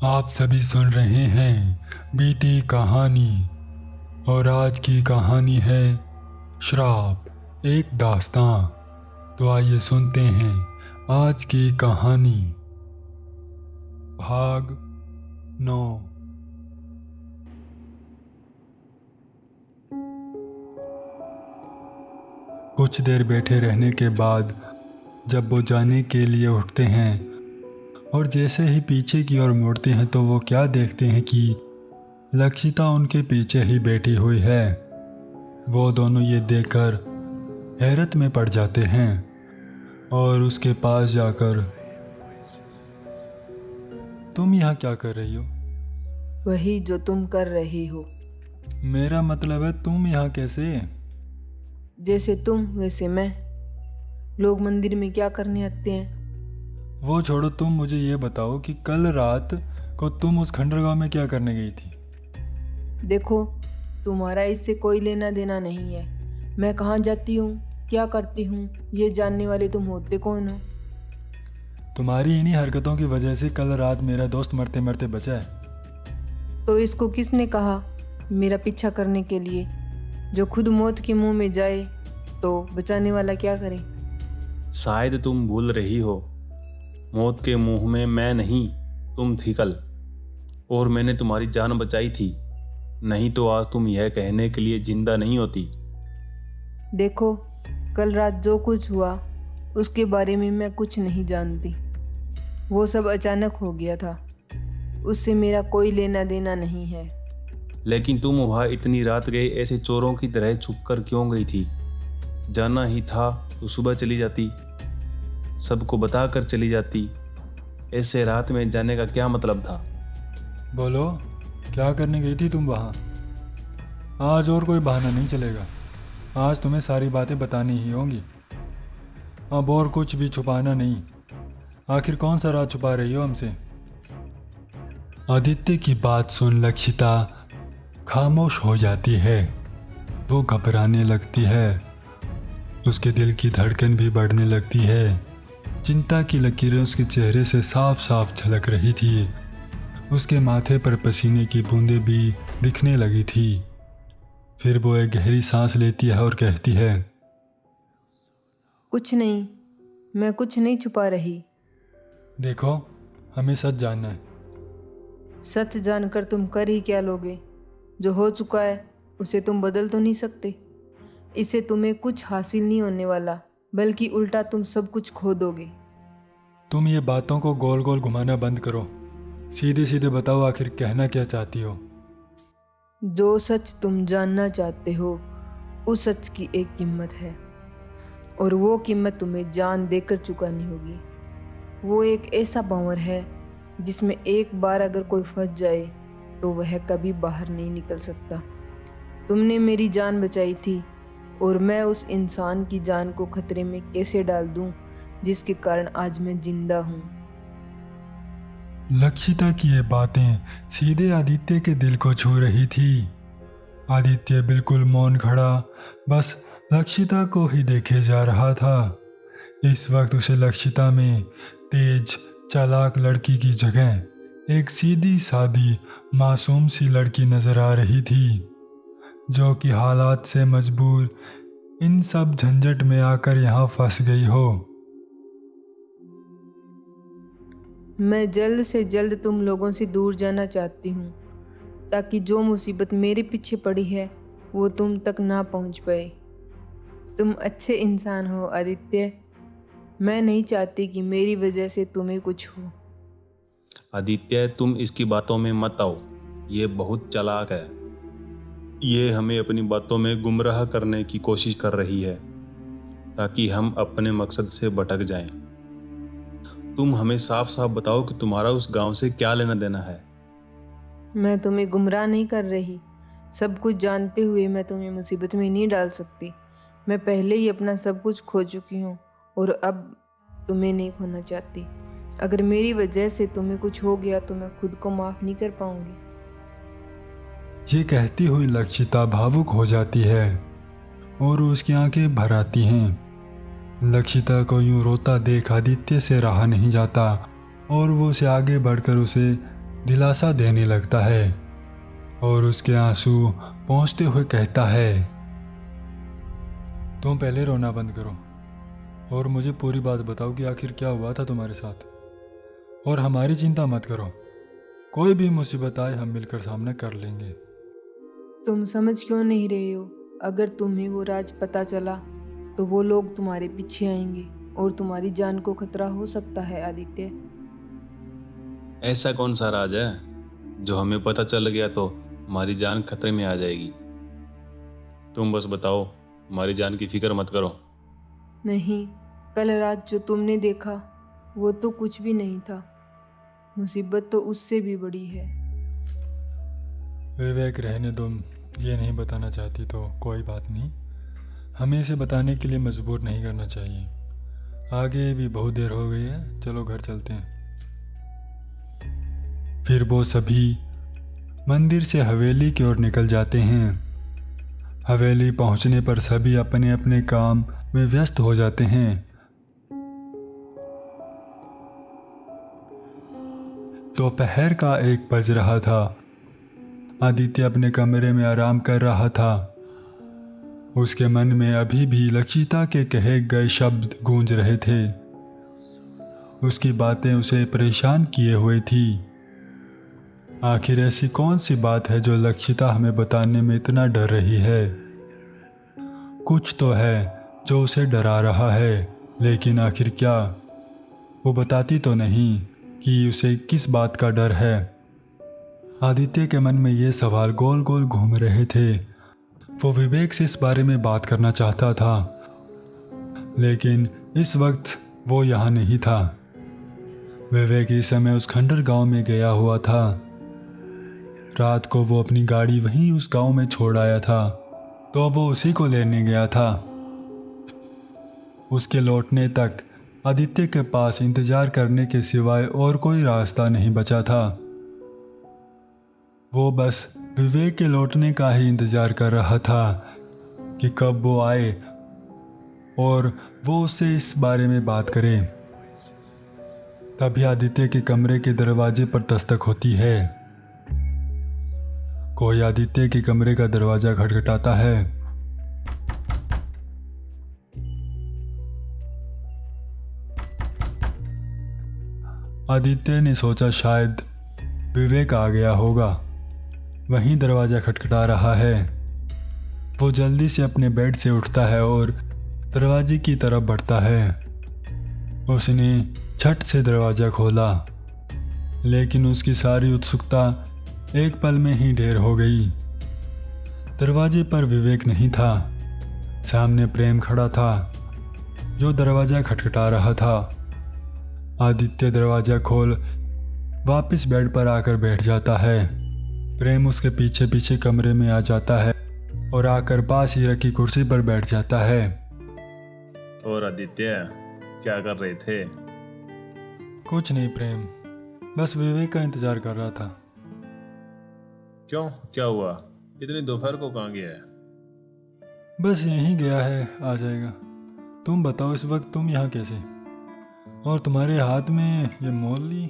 आप सभी सुन रहे हैं बीती कहानी और आज की कहानी है श्राप एक दास्तां। तो आइए सुनते हैं आज की कहानी। भाग 9। कुछ देर बैठे रहने के बाद जब वो जाने के लिए उठते हैं और जैसे ही पीछे की ओर मुड़ते हैं तो वो क्या देखते हैं कि लक्षिता उनके पीछे ही बैठी हुई है। वो दोनों ये देखकर हैरत में पड़ जाते हैं और उसके पास जाकर, तुम यहाँ क्या कर रही हो? वही जो तुम कर रही हो। मेरा मतलब है तुम यहाँ कैसे? जैसे तुम वैसे मैं। लोग मंदिर में क्या करने आते हैं? वो छोड़ो, तुम मुझे ये बताओ कि कल रात को तुम उस खंडरगांव में क्या करने गई थी? देखो, तुम्हारा इससे कोई लेना देना नहीं है। मैं कहाँ जाती हूँ, क्या करती हूँ, ये जानने वाले तुम होते कौन हो? तुम्हारी इन्हीं हरकतों की वजह से कल रात मेरा दोस्त मरते मरते बचा है। तो इसको किसने कहा मेरा पीछा करने के लिए? जो खुद मौत के मुंह में जाए तो बचाने वाला क्या करे? शायद तुम भूल रही हो, मौत के मुंह में मैं नहीं, तुम थी कल, और मैंने तुम्हारी जान बचाई थी। नहीं तो आज तुम यह कहने के लिए जिंदा नहीं होती। देखो, कल रात जो कुछ हुआ उसके बारे में मैं कुछ नहीं जानती। वो सब अचानक हो गया था, उससे मेरा कोई लेना देना नहीं है। लेकिन तुम वहाँ इतनी रात गए ऐसे चोरों की तरह छुपकर क्यों गई थी? जाना ही था तो सुबह चली जाती, सबको बताकर चली जाती। ऐसे रात में जाने का क्या मतलब था? बोलो, क्या करने गई थी तुम वहाँ? आज और कोई बहाना नहीं चलेगा। आज तुम्हें सारी बातें बतानी ही होंगी। अब और कुछ भी छुपाना नहीं। आखिर कौन सा राज छुपा रही हो हमसे? आदित्य की बात सुन लक्षिता खामोश हो जाती है। वो घबराने लगती है, उसके दिल की धड़कन भी बढ़ने लगती है। चिंता की लकीरें उसके चेहरे से साफ साफ झलक रही थी। उसके माथे पर पसीने की बूंदें भी दिखने लगी थी। फिर वो एक गहरी सांस लेती है और कहती है, कुछ नहीं, मैं कुछ नहीं छुपा रही। देखो, हमें सच जानना है। सच जानकर तुम कर ही क्या लोगे? जो हो चुका है उसे तुम बदल तो नहीं सकते। इससे तुम्हें कुछ हासिल नहीं होने वाला, बल्कि उल्टा तुम सब कुछ खो दोगे। तुम ये बातों को गोल गोल घुमाना बंद करो। सीधे सीधे बताओ, आखिर कहना क्या चाहती हो? जो सच तुम जानना चाहते हो उस सच की एक कीमत है, और वो कीमत तुम्हें जान देकर चुकानी होगी। वो एक ऐसा पावर है जिसमें एक बार अगर कोई फंस जाए तो वह कभी बाहर नहीं निकल सकता। तुमने मेरी जान बचाई थी, और मैं उस इंसान की जान को खतरे में कैसे डाल दूं जिसके कारण आज मैं जिंदा हूं। लक्षिता की ये बातें सीधे आदित्य के दिल को छू रही थी। आदित्य बिल्कुल मौन खड़ा बस लक्षिता को ही देखे जा रहा था। इस वक्त उसे लक्षिता में तेज चालाक लड़की की जगह एक सीधी सादी मासूम सी लड़की नजर आ रही थी, जो कि हालात से मजबूर इन सब झंझट में आकर यहाँ फंस गई हो। मैं जल्द से जल्द तुम लोगों से दूर जाना चाहती हूँ, ताकि जो मुसीबत मेरे पीछे पड़ी है वो तुम तक ना पहुँच पाए। तुम अच्छे इंसान हो आदित्य। मैं नहीं चाहती कि मेरी वजह से तुम्हें कुछ हो। आदित्य, तुम इसकी बातों में मत आओ, ये बहुत चालाक है। ये हमें अपनी बातों में गुमराह करने की कोशिश कर रही है ताकि हम अपने मकसद से भटक जाएं। तुम हमें साफ साफ बताओ कि तुम्हारा उस गांव से क्या लेना देना है? मैं तुम्हें गुमराह नहीं कर रही। सब कुछ जानते हुए मैं तुम्हें मुसीबत में नहीं डाल सकती। मैं पहले ही अपना सब कुछ खो चुकी हूँ और अब तुम्हें नहीं खोना चाहती। अगर मेरी वजह से तुम्हें कुछ हो गया तो मैं खुद को माफ़ नहीं कर पाऊंगी। ये कहती हुई लक्षिता भावुक हो जाती है और उसकी आंखें भर आती हैं। लक्षिता को यूं रोता देख आदित्य से रहा नहीं जाता और वो उसे आगे बढ़कर उसे दिलासा देने लगता है और उसके आंसू पहुँचते हुए कहता है, तुम पहले रोना बंद करो और मुझे पूरी बात बताओ कि आखिर क्या हुआ था तुम्हारे साथ, और हमारी चिंता मत करो, कोई भी मुसीबत आए हम मिलकर सामना कर लेंगे। तुम समझ क्यों नहीं रहे हो? अगर तुम्हें वो राज पता चला तो वो लोग तुम्हारे पीछे आएंगे और तुम्हारी जान को खतरा हो सकता है आदित्य। ऐसा कौन सा राज है जो हमें पता चल गया तो हमारी जान खतरे में आ जाएगी? तुम बस बताओ, हमारी जान की फिक्र मत करो। नहीं, कल रात जो तुमने देखा वो तो कुछ भी नहीं था। मुसीबत तो उससे भी बड़ी है। विवेक, रहने दो, ये नहीं बताना चाहती तो कोई बात नहीं, हमें इसे बताने के लिए मजबूर नहीं करना चाहिए। आगे भी बहुत देर हो गई है, चलो घर चलते हैं। फिर वो सभी मंदिर से हवेली की ओर निकल जाते हैं। हवेली पहुंचने पर सभी अपने अपने काम में व्यस्त हो जाते हैं। दोपहर का 1 बज रहा था। आदित्य अपने कमरे में आराम कर रहा था। उसके मन में अभी भी लक्षिता के कहे गए शब्द गूंज रहे थे। उसकी बातें उसे परेशान किए हुए थी। आखिर ऐसी कौन सी बात है जो लक्षिता हमें बताने में इतना डर रही है? कुछ तो है जो उसे डरा रहा है, लेकिन आखिर क्या? वो बताती तो नहीं कि उसे किस बात का डर है। आदित्य के मन में ये सवाल गोल गोल घूम रहे थे। वो विवेक से इस बारे में बात करना चाहता था, लेकिन इस वक्त वो यहाँ नहीं था। विवेक इस समय उस खंडर गांव में गया हुआ था। रात को वो अपनी गाड़ी वहीं उस गांव में छोड़ आया था, तो वो उसी को लेने गया था। उसके लौटने तक आदित्य के पास इंतजार करने के सिवाय और कोई रास्ता नहीं बचा था। वो बस विवेक के लौटने का ही इंतजार कर रहा था कि कब वो आए और वो उससे इस बारे में बात करे। तभी आदित्य के कमरे के दरवाजे पर दस्तक होती है। कोई आदित्य के कमरे का दरवाजा खटखटाता है। आदित्य ने सोचा शायद विवेक आ गया होगा, वहीं दरवाजा खटखटा रहा है। वो जल्दी से अपने बेड से उठता है और दरवाजे की तरफ बढ़ता है। उसने झट से दरवाजा खोला, लेकिन उसकी सारी उत्सुकता एक पल में ही ढेर हो गई। दरवाजे पर विवेक नहीं था, सामने प्रेम खड़ा था जो दरवाजा खटखटा रहा था। आदित्य दरवाजा खोल वापस बेड पर आकर बैठ जाता है। प्रेम उसके पीछे पीछे कमरे में आ जाता है और आकर पास ही रखी कुर्सी पर बैठ जाता है। और आदित्य, क्या कर रहे थे? कुछ नहीं प्रेम, बस विवेक का इंतजार कर रहा था। क्यों, क्या हुआ? इतनी दोपहर को कहाँ गया है? बस यहीं गया है, आ जाएगा। तुम बताओ, इस वक्त तुम यहाँ कैसे? और तुम्हारे हाथ में ये मौली,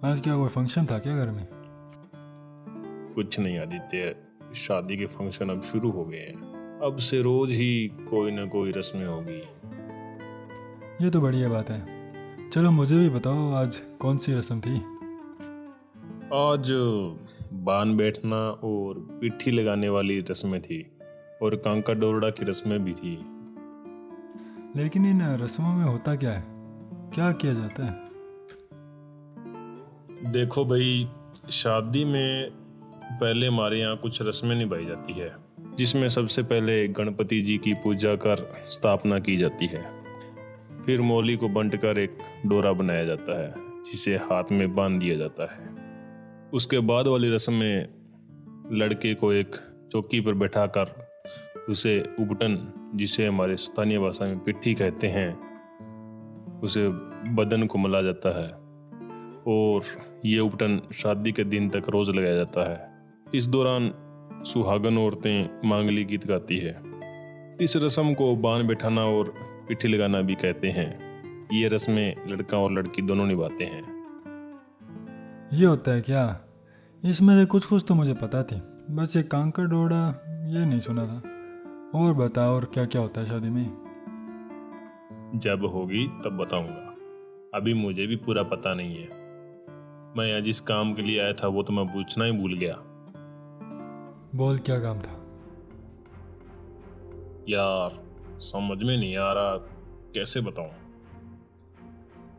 आज क्या कोई फंक्शन था क्या घर में? कुछ नहीं आदित्य, शादी के फंक्शन अब शुरू हो गए हैं। अब से रोज ही कोई ना कोई रस्में होगी। ये तो बढ़िया बात है। चलो मुझे भी बताओ, आज कौन सी रस्म थी? आज बान बैठना और पिट्ठी लगाने वाली रस्में थी और कांका डोरडा की रस्में भी थी। लेकिन इन रस्मों में होता क्या है, क्या किया जाता है? देखो भाई, शादी में पहले हमारे यहाँ कुछ रस्में निभाई जाती है, जिसमें सबसे पहले गणपति जी की पूजा कर स्थापना की जाती है। फिर मौली को बंट कर एक डोरा बनाया जाता है, जिसे हाथ में बांध दिया जाता है। उसके बाद वाली रस्म में लड़के को एक चौकी पर बैठाकर उसे उबटन, जिसे हमारे स्थानीय भाषा में पिट्ठी कहते हैं, उसे बदन को मला जाता है और ये उबटन शादी के दिन तक रोज लगाया जाता है। इस दौरान सुहागन औरतें मांगली गीत गाती है। इस रस्म को बान बैठाना और पिट्ठी लगाना भी कहते हैं। ये रस्में लड़का और लड़की दोनों निभाते हैं। ये होता है क्या? इसमें से कुछ कुछ तो मुझे पता थी, बस ये कांकड़ डोड़ा ये नहीं सुना था। और बता, और क्या क्या होता है शादी में? जब होगी तब बताऊंगा, अभी मुझे भी पूरा पता नहीं है। मैं यहाँ जिस काम के लिए आया था वो तो मैं पूछना ही भूल गया। बोल, क्या काम था? यार समझ में नहीं आ रहा, कैसे बताऊं।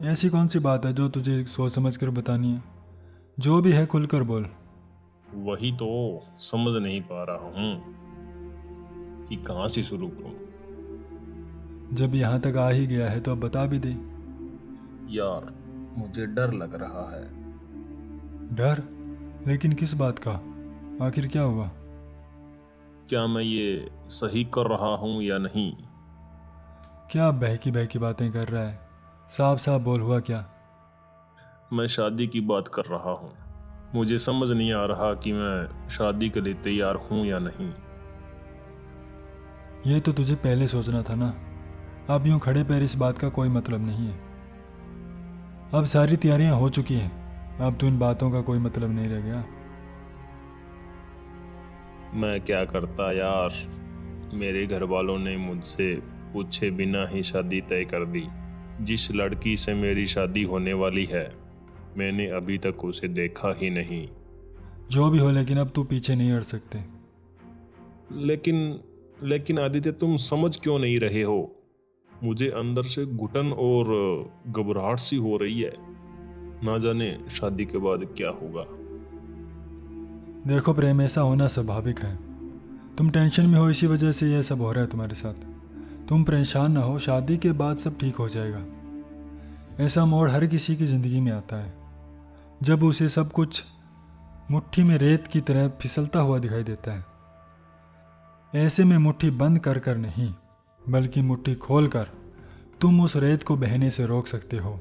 ऐसी कौन सी बात है जो तुझे सोच समझ कर बतानी है? जो भी है खुलकर बोल। वही तो समझ नहीं पा रहा हूँ कि कहाँ से शुरू करूं। जब यहाँ तक आ ही गया है तो अब बता भी दे। यार मुझे डर लग रहा है। डर? लेकिन किस बात का? आखिर क्या हुआ? क्या मैं ये सही कर रहा हूँ या नहीं? क्या बहकी बहकी बातें कर रहा है? साफ साफ बोल, हुआ क्या? मैं शादी की बात कर रहा हूँ। मुझे समझ नहीं आ रहा कि मैं शादी के लिए तैयार हूँ या नहीं। ये तो तुझे पहले सोचना था ना। अब यूं खड़े पैर इस बात का कोई मतलब नहीं है। अब सारी तैयारियां हो चुकी हैं, अब तो इन बातों का कोई मतलब नहीं रह गया। मैं क्या करता यार, मेरे घर वालों ने मुझसे पूछे बिना ही शादी तय कर दी। जिस लड़की से मेरी शादी होने वाली है मैंने अभी तक उसे देखा ही नहीं। जो भी हो, लेकिन अब तू पीछे नहीं हट सकते। लेकिन आदित्य, तुम समझ क्यों नहीं रहे हो? मुझे अंदर से घुटन और घबराहट सी हो रही है। ना जाने शादी के बाद क्या होगा। देखो प्रेम, ऐसा होना स्वाभाविक है। तुम टेंशन में हो, इसी वजह से यह सब हो रहा है तुम्हारे साथ। तुम परेशान ना हो, शादी के बाद सब ठीक हो जाएगा। ऐसा मोड़ हर किसी की ज़िंदगी में आता है जब उसे सब कुछ मुट्ठी में रेत की तरह फिसलता हुआ दिखाई देता है। ऐसे में मुट्ठी बंद कर कर नहीं, बल्कि मुट्ठी खोल कर तुम उस रेत को बहने से रोक सकते हो।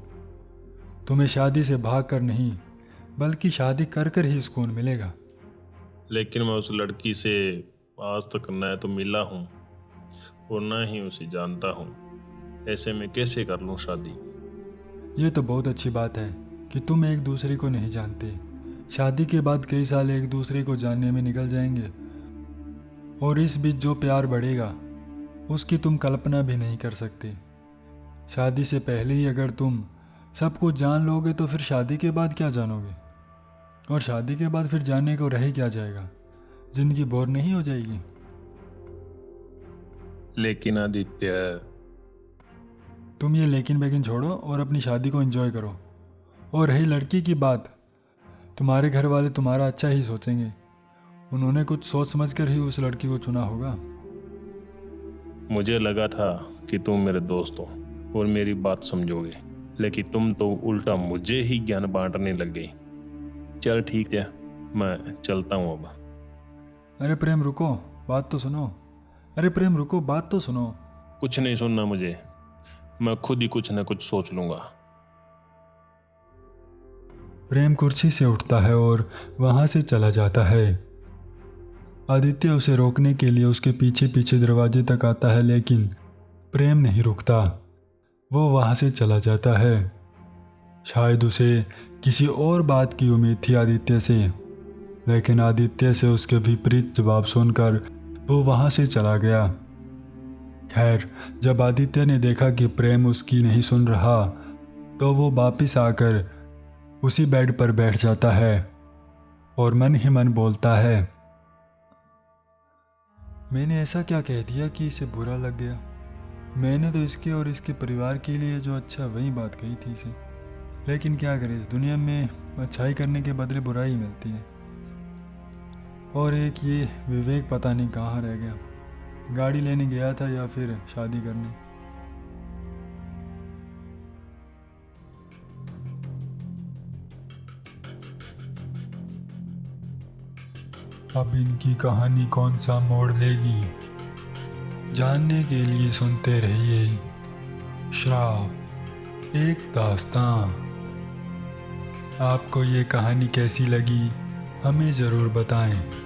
तुम्हें शादी से भाग कर नहीं, बल्कि शादी कर कर ही सुकून मिलेगा। लेकिन मैं उस लड़की से आज तक न तो मिला हूँ और न ही उसे जानता हूँ। ऐसे में कैसे कर लूँ शादी? ये तो बहुत अच्छी बात है कि तुम एक दूसरे को नहीं जानते। शादी के बाद कई साल एक दूसरे को जानने में निकल जाएंगे, और इस बीच जो प्यार बढ़ेगा उसकी तुम कल्पना भी नहीं कर सकते। शादी से पहले ही अगर तुम सब कुछ जान लोगे तो फिर शादी के बाद क्या जानोगे? और शादी के बाद फिर जानने को रह ही क्या जाएगा? जिंदगी बोर नहीं हो जाएगी? लेकिन आदित्य, तुम ये लेकिन बेकिन छोड़ो और अपनी शादी को एंजॉय करो। और रही लड़की की बात, तुम्हारे घर वाले तुम्हारा अच्छा ही सोचेंगे। उन्होंने कुछ सोच समझ कर ही उस लड़की को चुना होगा। मुझे लगा था कि तुम मेरे दोस्त हो और मेरी बात समझोगे, लेकिन तुम तो उल्टा मुझे ही ज्ञान बांटने लग गई। चल ठीक है, मैं चलता हूँ अब। अरे प्रेम रुको, बात तो सुनो। अरे प्रेम रुको, बात तो सुनो। कुछ नहीं सुनना मुझे, मैं खुद ही कुछ न कुछ सोच लूंगा। प्रेम कुर्सी से उठता है और वहां से चला जाता है। आदित्य उसे रोकने के लिए उसके पीछे पीछे दरवाजे तक आता है, लेकिन प्रेम नहीं रुकता। वो वहां से चला जाता है। शायद उसे किसी और बात की उम्मीद थी आदित्य से, लेकिन आदित्य से उसके विपरीत जवाब सुनकर वो वहां से चला गया। खैर, जब आदित्य ने देखा कि प्रेम उसकी नहीं सुन रहा तो वो वापिस आकर उसी बेड पर बैठ जाता है और मन ही मन बोलता है, मैंने ऐसा क्या कह दिया कि इसे बुरा लग गया? मैंने तो इसके और इसके परिवार के लिए जो अच्छा वही बात कही थी इसे। लेकिन क्या करें, इस दुनिया में अच्छाई करने के बदले बुराई मिलती है। और एक ये विवेक पता नहीं कहाँ रह गया। गाड़ी लेने गया था या फिर शादी करने। अब इनकी कहानी कौन सा मोड़ लेगी, जानने के लिए सुनते रहिए श्राप एक दास्तां। आपको ये कहानी कैसी लगी हमें ज़रूर बताएं।